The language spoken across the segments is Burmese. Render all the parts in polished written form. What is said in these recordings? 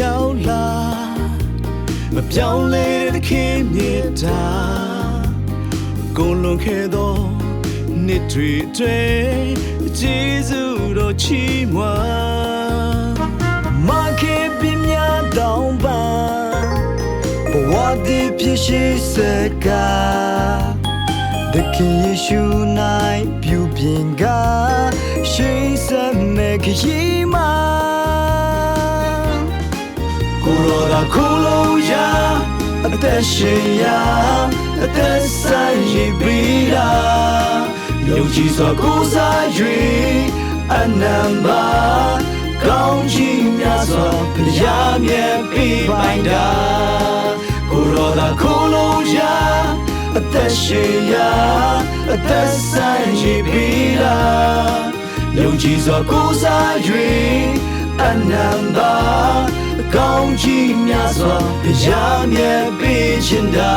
ရောက်လာမပြောင်းလဲတဲ့ခင်မြတ်တာကိုလွန်ခဲ့သောနှစ်တွေတွေကျေးဇူးတော်ချီးမွမ်းမခေပြင်းများတောင်းပန်ဘဝတည်ဖြစ်ရှိစကားတခင်ယေရှု၌ပြုပြင်ကားရှိစမဲ့ခရီးမှာကိုရောသာခိုးလို့ရအသက်ရှင်ရအသက်ဆိုင်ရပြီးတာယုံကြည်စွာကိုးစား၍အနန္တကောင်းချီးများစွာဘုရားမြတ်ပေးပိုင်တာကိုရောသာခိုးလို့ရအသက်ရှင်ရအသက်ဆိုင်ရပြီးတာယုံကြည်စွာကိုးစား၍အနန္တကောင်းချီးများစွာဘုရားမြတ်ပေးခြင်းတာ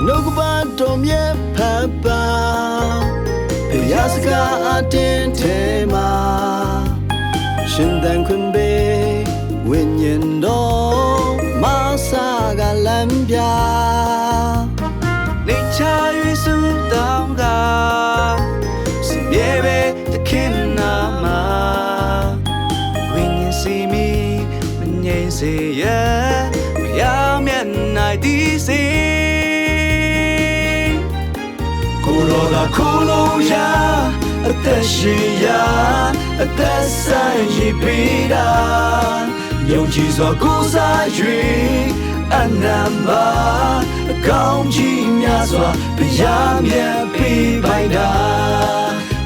နှုတ်ကပတ်တော်မြတ်ဖတ်ပါဘုရားစကားအတင်းထဲမှာရှင်သန်ခွင့်ပေးဝိညာဉ်တော်မဆာကလမ်းပြနေချ၍ဆုတောင်းတာစမြဲပဲသခင်နာမှာဝိညာဉ်စီမီမငြိမ်စေရမရမျက်နှာဒီစေကိုရောသာခိုးလို့ရအသက်ရှင်ရအသက်ဆိုင်ရပြီးတာယုံကြည်စွာကိုးစား၍အနန္တအကောင်းကြီးများစွာဘုရားမြတ်ပေးပိုင်တာ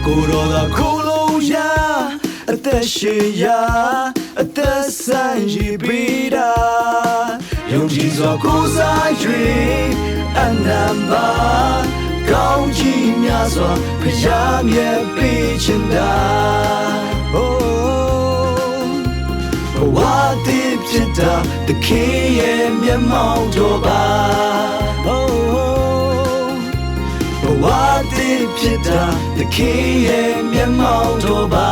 ကိုရောသာခိုးလို့ရအသက်ရှင်ရအသက်ဆိုင်ရပြီးတာယုံကြည်စွာကိုးစား၍အနန္တကောင်းချီးများစွာဘုရားမြတ်ပေးခြင်းတာဘဝတည်ဖြစ်တာသခင်ရဲ့မျက်မှောက်တော်ပါဘဝတည်ဖြစ်တာသခင်ရဲ့မျက်မှောက်တော်ပါ